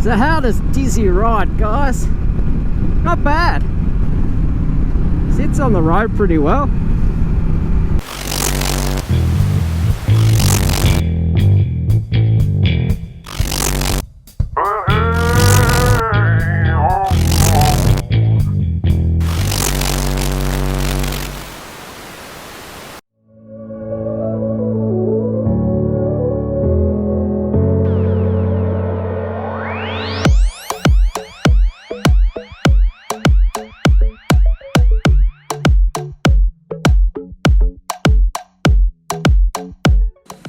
So how does Dizzy ride, guys? Not bad. Sits on the road pretty well.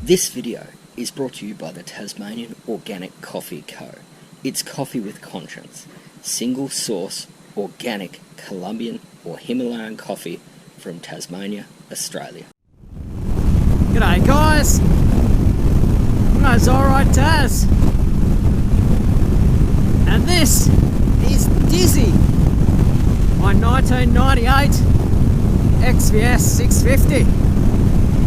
This video is brought to you by the Tasmanian Organic Coffee Co. It's coffee with conscience. Single source, organic, Colombian or Himalayan coffee from Tasmania, Australia. G'day guys! No, it's alright Taz. And this is Dizzy, my 1998 XVS650.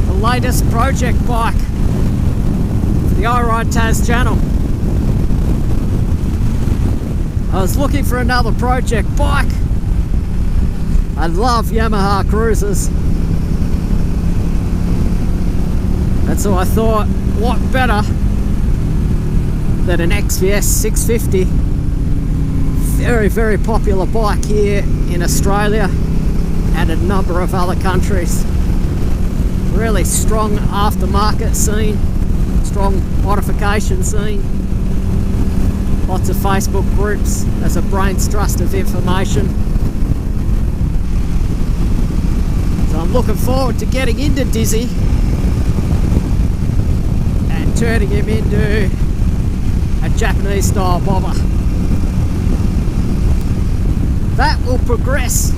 The latest project bike for the iRide Taz channel. I was looking for another project bike. I love Yamaha cruisers. And so I thought, what better than an XVS650? Very, very popular bike here in Australia and a number of other countries. Really strong aftermarket scene, strong modification scene, lots of Facebook groups as a brain's trust of information. So I'm looking forward to getting into Dizzy and turning him into a Japanese style bobber. That will progress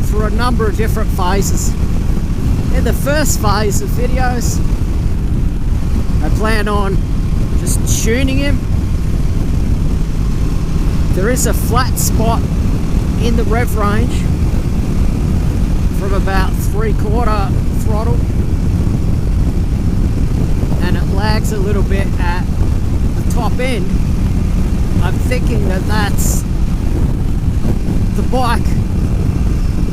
through a number of different phases. In the first phase of videos, I plan on just tuning him. There is a flat spot in the rev range from about 3/4 throttle, and it lags a little bit at the top end. I'm thinking that that's the bike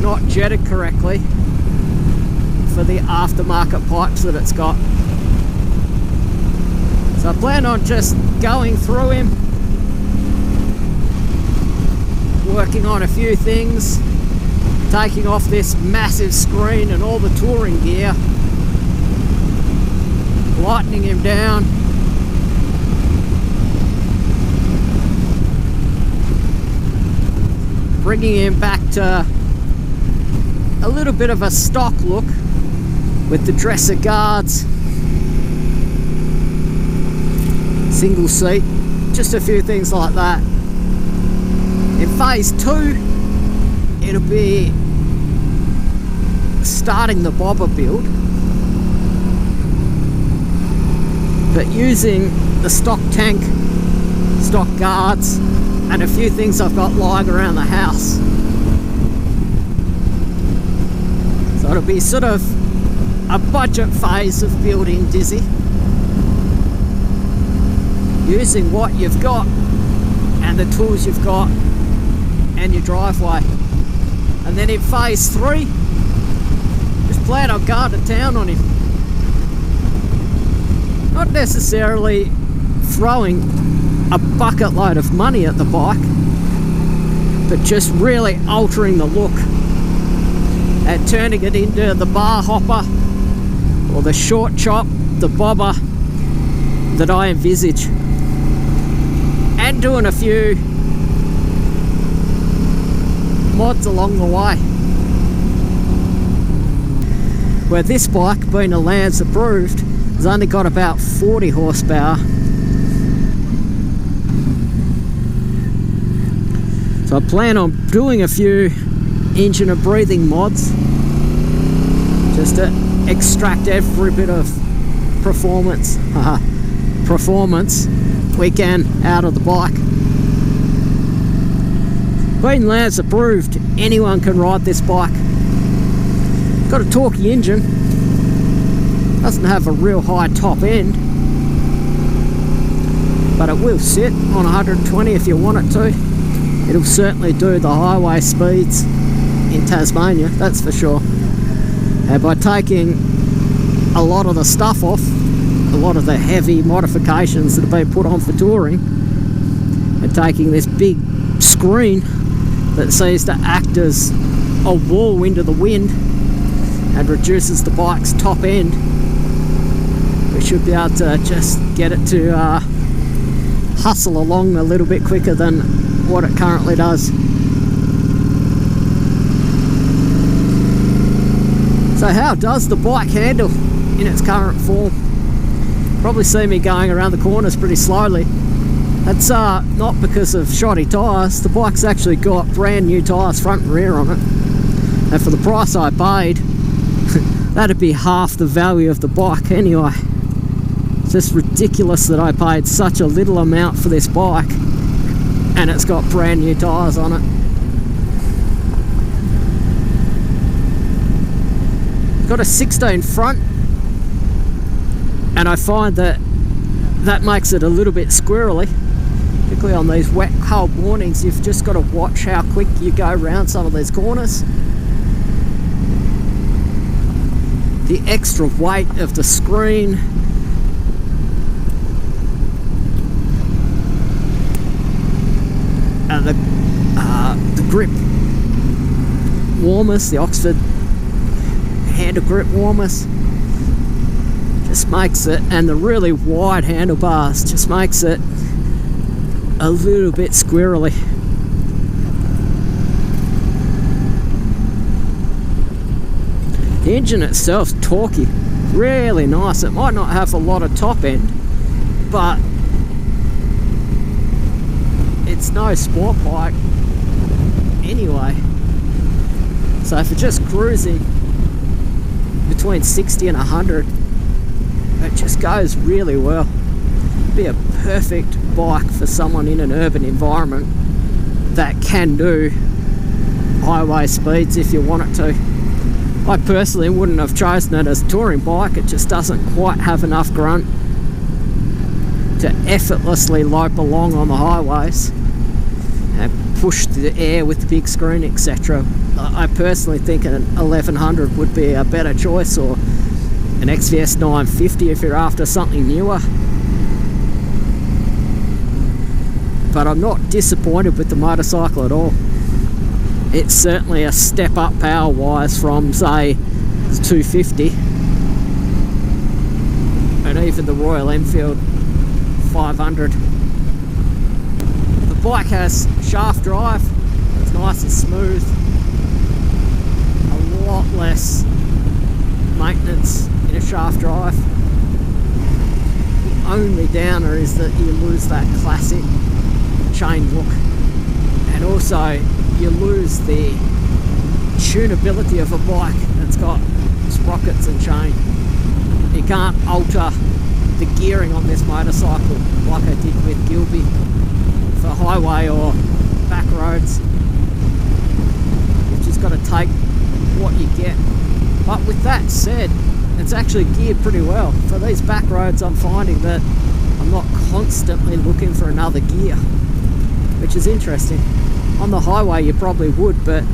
not jetted correctly for the aftermarket pipes that it's got. So I plan on just going through him, working on a few things, taking off this massive screen and all the touring gear, lightening him down, bringing him back to a little bit of a stock look with the dresser guards, single seat, just a few things like that. In phase 2, it'll be starting the bobber build, but using the stock tank, stock guards, and a few things I've got lying around the house. So it'll be sort of a budget phase of building Dizzy, using what you've got and the tools you've got and your driveway. And then in phase 3, just plan on going to town on him. Not necessarily throwing a bucket load of money at the bike, but just really altering the look and turning it into the bar hopper or the short chop, the bobber that I envisage, and doing a few mods along the way. Where this bike, being a Lance approved, has only got about 40 horsepower. So I plan on doing a few engine and breathing mods just to extract every bit of performance we can out of the bike. Being Lance approved, anyone can ride this bike. Got a torquey engine, doesn't have a real high top end, but it will sit on 120 if you want it to. It'll certainly do the highway speeds in Tasmania, that's for sure. And by taking a lot of the stuff off, a lot of the heavy modifications that have been put on for touring, and taking this big screen that seems to act as a wall into the wind and reduces the bike's top end, we should be able to just get it to hustle along a little bit quicker than what it currently does. So how does the bike handle in its current form? Probably see me going around the corners pretty slowly. That's not because of shoddy tyres. The bike's actually got brand new tyres front and rear on it, and for the price I paid that'd be half the value of the bike anyway. It's just ridiculous that I paid such a little amount for this bike and it's got brand new tyres on it. It's got a 16 front, and I find that makes it a little bit squirrely, particularly on these wet cold mornings. You've just got to watch how quick you go around some of these corners. The extra weight of the screen, and the grip warmers, the Oxford handle grip warmers, just makes it, and the really wide handlebars just makes it a little bit squirrely. The engine itself's torquey, really nice. It might not have a lot of top end, but it's no sport bike anyway. So if you're just cruising between 60 and 100, it just goes really well. It'd be a perfect bike for someone in an urban environment that can do highway speeds if you want it to. I personally wouldn't have chosen it as a touring bike. It just doesn't quite have enough grunt to effortlessly lope along on the highways and push the air with the big screen, etc. I personally think an 1100 would be a better choice, or an XVS950 if you're after something newer. But I'm not disappointed with the motorcycle at all. It's certainly a step up power wise from, say, the 250 and even the Royal Enfield 500. The bike has shaft drive. It's nice and smooth. A lot less maintenance in a shaft drive. The only downer is that you lose that classic chain look, and also you lose the tunability of a bike that's got sprockets and chain. You can't alter the gearing on this motorcycle like I did with Gilby for highway or back roads. You've just got to take what you get. But with that said, it's actually geared pretty well. For these back roads, I'm finding that I'm not constantly looking for another gear, which is interesting. On the highway you probably would, but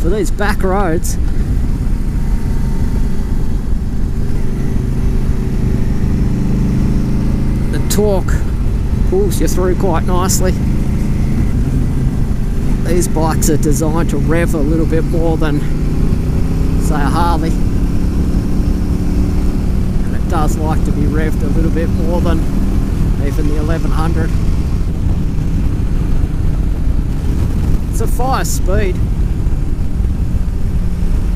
for these back roads, the torque pulls you through quite nicely. These bikes are designed to rev a little bit more than, say, a Harley, and it does like to be revved a little bit more than even the 1100. It's a 5-speed.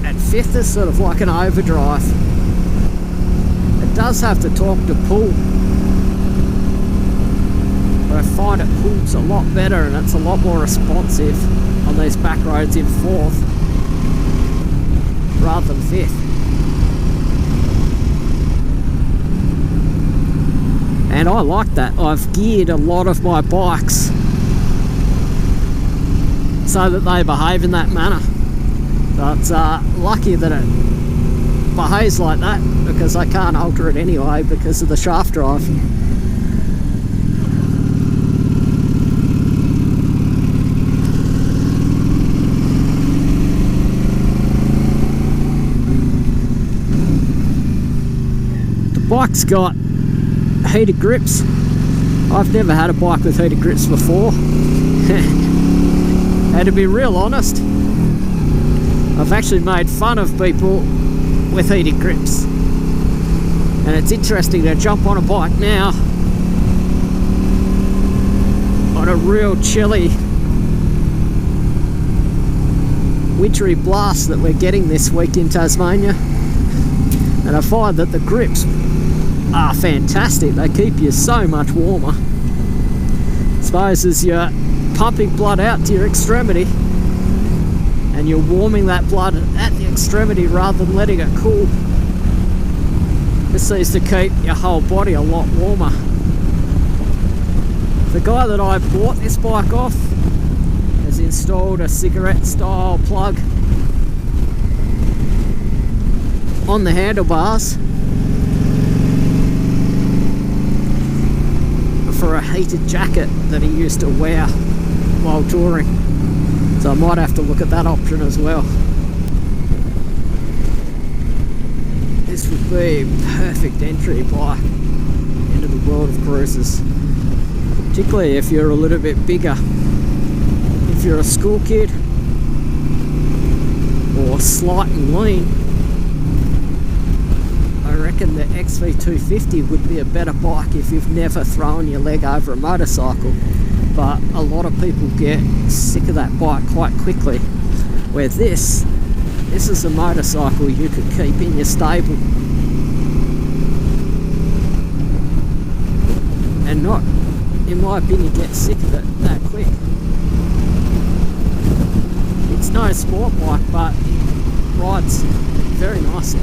At 5th is sort of like an overdrive. It does have the torque to pull, but I find it pulls a lot better and it's a lot more responsive on these back roads in 4th rather than 5th. And I like that. I've geared a lot of my bikes so that they behave in that manner. So it's lucky that it behaves like that, because I can't alter it anyway because of the shaft drive. bike's got heated grips. I've never had a bike with heated grips before. And to be real honest, I've actually made fun of people with heated grips. And it's interesting to jump on a bike now on a real chilly, wintry blast that we're getting this week in Tasmania. And I find that the grips are fantastic. They keep you so much warmer. I suppose as you're pumping blood out to your extremity and you're warming that blood at the extremity rather than letting it cool, this seems to keep your whole body a lot warmer. The guy that I bought this bike off has installed a cigarette style plug on the handlebars for a heated jacket that he used to wear while touring. So I might have to look at that option as well. This would be a perfect entry bike into the world of cruisers, particularly if you're a little bit bigger. If you're a school kid or slight and lean, I reckon the XV650 would be a better bike if you've never thrown your leg over a motorcycle. But a lot of people get sick of that bike quite quickly, where this is a motorcycle you could keep in your stable and not, in my opinion, get sick of it that quick. It's no sport bike, but it rides very nicely.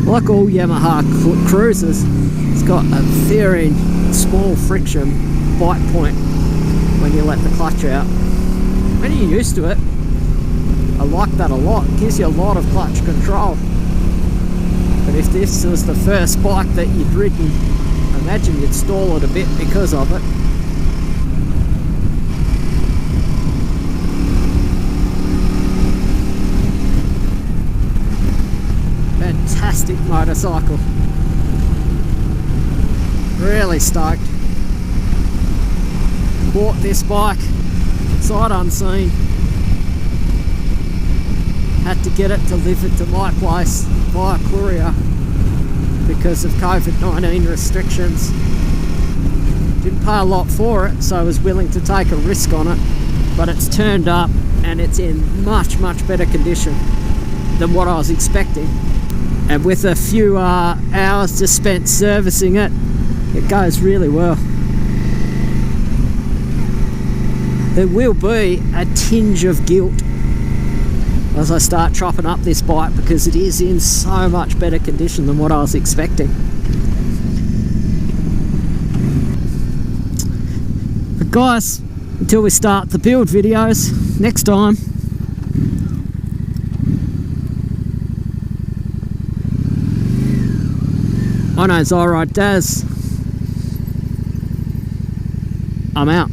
Like all Yamaha cruisers, it's got a very small friction bite point when you let the clutch out. When you're used to it, I like that a lot. It gives you a lot of clutch control. But if this was the first bike that you'd ridden, I imagine you'd stall it a bit because of it. Fantastic motorcycle. Really stoked. Bought this bike sight unseen. Had to get it delivered to my place via courier because of COVID-19 restrictions. Didn't pay a lot for it, so I was willing to take a risk on it, but it's turned up and it's in much better condition than what I was expecting. And with a few hours just spent servicing it, it goes really well. There will be a tinge of guilt as I start chopping up this bike because it is in so much better condition than what I was expecting. But guys, until we start the build videos next time, my name's Alright Daz. I'm out.